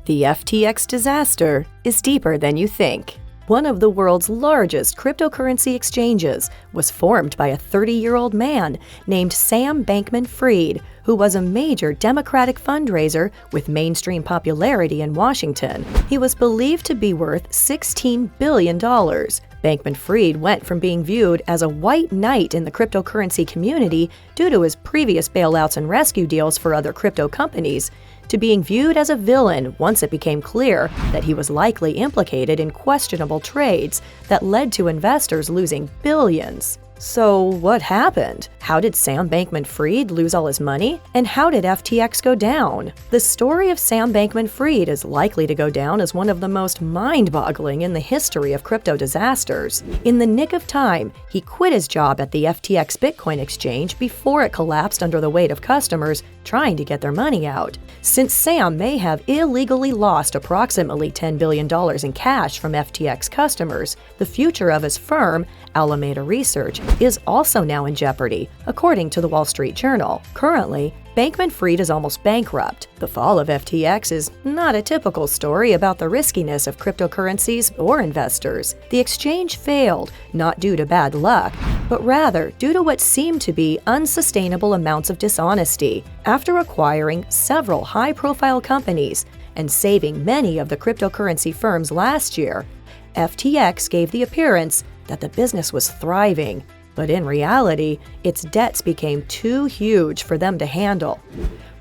The FTX disaster is deeper than you think. One of the world's largest cryptocurrency exchanges was formed by a 30-year-old man named Sam Bankman-Fried, who was a major Democratic fundraiser with mainstream popularity in Washington. He was believed to be worth $16 billion. Bankman-Fried went from being viewed as a white knight in the cryptocurrency community due to his previous bailouts and rescue deals for other crypto companies, to being viewed as a villain once it became clear that he was likely implicated in questionable trades that led to investors losing billions. So what happened? How did Sam Bankman-Fried lose all his money? And how did FTX go down? The story of Sam Bankman-Fried is likely to go down as one of the most mind-boggling in the history of crypto disasters. In the nick of time, he quit his job at the FTX Bitcoin exchange before it collapsed under the weight of customers trying to get their money out. Since Sam may have illegally lost approximately $10 billion in cash from FTX customers, the future of his firm, Alameda Research, is also now in jeopardy, according to the Wall Street Journal. Currently, Bankman-Fried is almost bankrupt. The fall of FTX is not a typical story about the riskiness of cryptocurrencies or investors. The exchange failed, not due to bad luck, but rather due to what seemed to be unsustainable amounts of dishonesty. After acquiring several high-profile companies and saving many of the cryptocurrency firms last year, FTX gave the appearance that the business was thriving, but in reality, its debts became too huge for them to handle.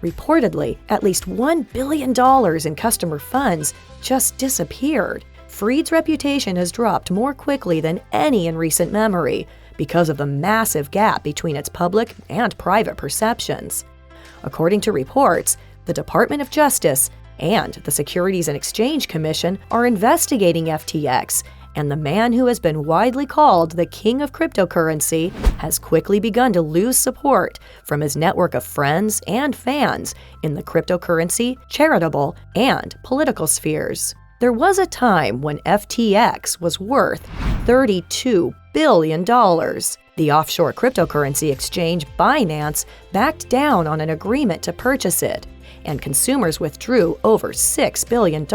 Reportedly, at least $1 billion in customer funds just disappeared. Fried's reputation has dropped more quickly than any in recent memory because of the massive gap between its public and private perceptions. According to reports, the Department of Justice and the Securities and Exchange Commission are investigating FTX, and the man who has been widely called the king of cryptocurrency has quickly begun to lose support from his network of friends and fans in the cryptocurrency, charitable, and political spheres. There was a time when FTX was worth $32 billion. The offshore cryptocurrency exchange Binance backed down on an agreement to purchase it, and consumers withdrew over $6 billion,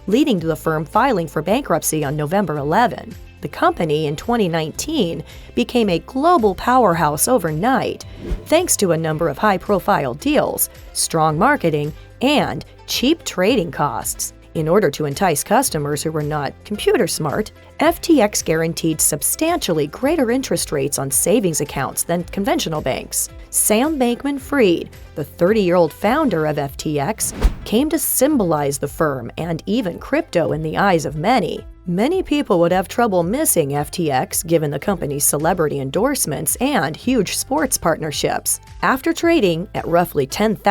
leading to the firm filing for bankruptcy on November 11. The company in 2019 became a global powerhouse overnight, thanks to a number of high-profile deals, strong marketing, and cheap trading costs. In order to entice customers who were not computer smart, FTX guaranteed substantially greater interest rates on savings accounts than conventional banks. Sam Bankman-Fried, the 30-year-old founder of FTX, came to symbolize the firm and even crypto in the eyes of many. Many people would have trouble missing FTX given the company's celebrity endorsements and huge sports partnerships. After trading at roughly $10,000,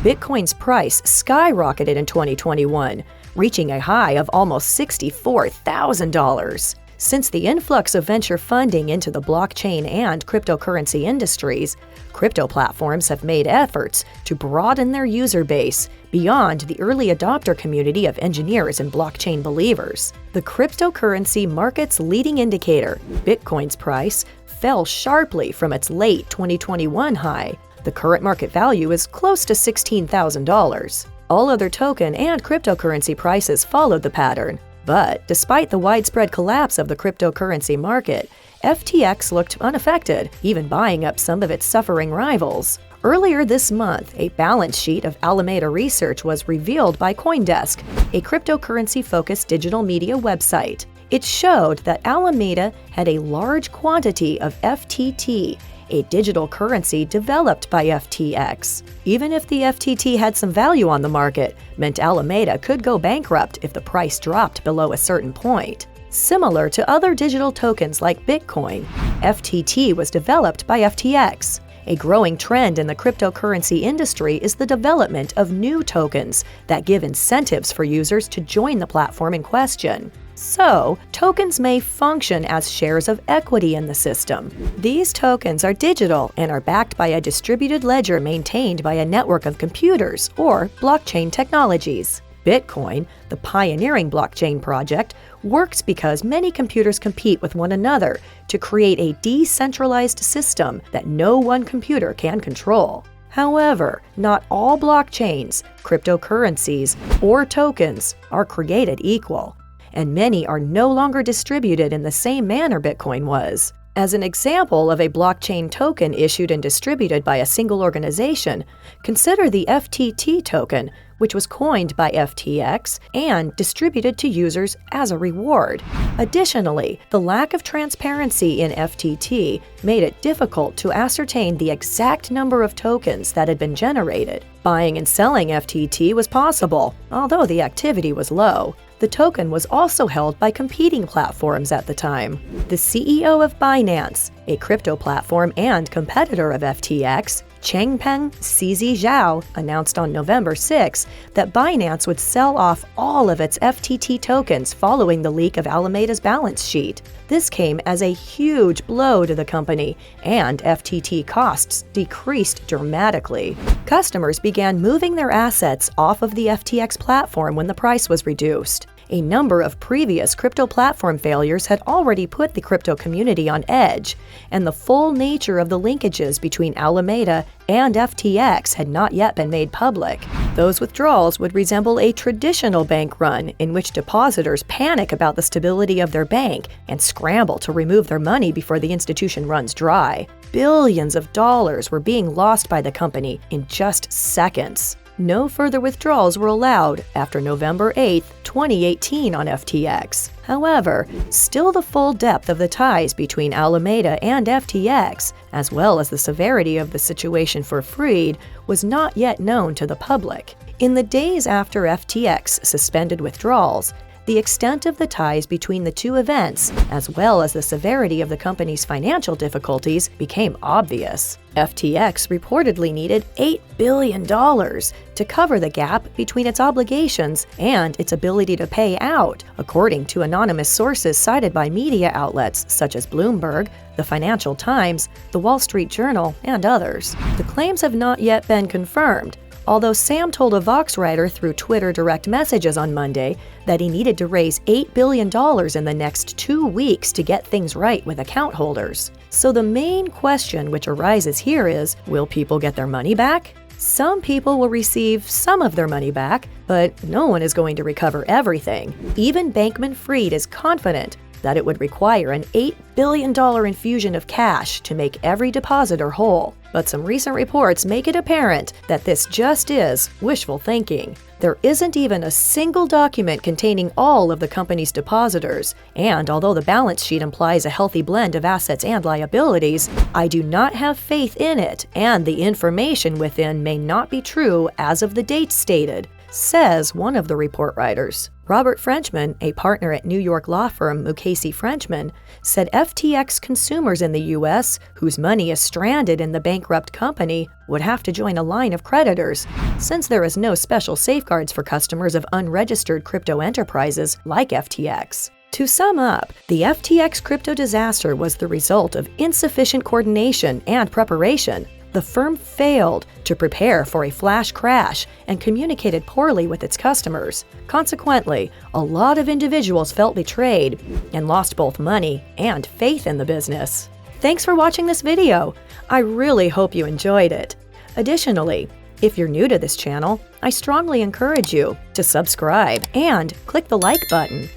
Bitcoin's price skyrocketed in 2021, reaching a high of almost $64,000. Since the influx of venture funding into the blockchain and cryptocurrency industries, crypto platforms have made efforts to broaden their user base beyond the early adopter community of engineers and blockchain believers. The cryptocurrency market's leading indicator, Bitcoin's price, fell sharply from its late 2021 high. The current market value is close to $16,000. All other token and cryptocurrency prices followed the pattern. But despite the widespread collapse of the cryptocurrency market, FTX looked unaffected, even buying up some of its suffering rivals. Earlier this month, a balance sheet of Alameda Research was revealed by CoinDesk, a cryptocurrency-focused digital media website. It showed that Alameda had a large quantity of FTT, a digital currency developed by FTX. Even if the FTT had some value on the market, meant Alameda could go bankrupt if the price dropped below a certain point. Similar to other digital tokens like Bitcoin, FTT was developed by FTX. A growing trend in the cryptocurrency industry is the development of new tokens that give incentives for users to join the platform in question. So, tokens may function as shares of equity in the system. These tokens are digital and are backed by a distributed ledger maintained by a network of computers or blockchain technologies. Bitcoin, the pioneering blockchain project, works because many computers compete with one another to create a decentralized system that no one computer can control. However, not all blockchains, cryptocurrencies, or tokens are created equal, and many are no longer distributed in the same manner Bitcoin was. As an example of a blockchain token issued and distributed by a single organization, consider the FTT token, which was coined by FTX and distributed to users as a reward. Additionally, the lack of transparency in FTT made it difficult to ascertain the exact number of tokens that had been generated. Buying and selling FTT was possible, although the activity was low. The token was also held by competing platforms at the time. The CEO of Binance, a crypto platform and competitor of FTX, Changpeng CZ Zhao, announced on November 6 that Binance would sell off all of its FTT tokens following the leak of Alameda's balance sheet. This came as a huge blow to the company, and FTT costs decreased dramatically. Customers began moving their assets off of the FTX platform when the price was reduced. A number of previous crypto platform failures had already put the crypto community on edge, and the full nature of the linkages between Alameda and FTX had not yet been made public. Those withdrawals would resemble a traditional bank run in which depositors panic about the stability of their bank and scramble to remove their money before the institution runs dry. Billions of dollars were being lost by the company in just seconds. No further withdrawals were allowed after November 8, 2018 on FTX. However, still the full depth of the ties between Alameda and FTX, as well as the severity of the situation for Fried, was not yet known to the public. In the days after FTX suspended withdrawals, the extent of the ties between the two events, as well as the severity of the company's financial difficulties, became obvious. FTX reportedly needed $8 billion to cover the gap between its obligations and its ability to pay out, according to anonymous sources cited by media outlets such as Bloomberg, the Financial Times, the Wall Street Journal, and others. The claims have not yet been confirmed, although Sam told a Vox writer through Twitter direct messages on Monday that he needed to raise $8 billion in the next 2 weeks to get things right with account holders. So the main question which arises here is, will people get their money back? Some people will receive some of their money back, but no one is going to recover everything. Even Bankman-Fried is confident that it would require an $8 billion infusion of cash to make every depositor whole. But some recent reports make it apparent that this just is wishful thinking. There isn't even a single document containing all of the company's depositors, and although the balance sheet implies a healthy blend of assets and liabilities, I do not have faith in it, and the information within may not be true as of the date stated, says one of the report writers. Robert Frenchman, a partner at New York law firm Mukasey Frenchman, said FTX consumers in the U.S. whose money is stranded in the bankrupt company would have to join a line of creditors, since there is no special safeguards for customers of unregistered crypto enterprises like FTX. To sum up, the FTX crypto disaster was the result of insufficient coordination and preparation. The firm failed to prepare for a flash crash and communicated poorly with its customers. Consequently, a lot of individuals felt betrayed and lost both money and faith in the business. Thanks for watching this video. I really hope you enjoyed it. Additionally, if you're new to this channel, I strongly encourage you to subscribe and click the like button.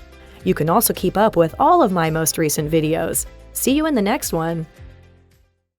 You can also keep up with all of my most recent videos. See you in the next one.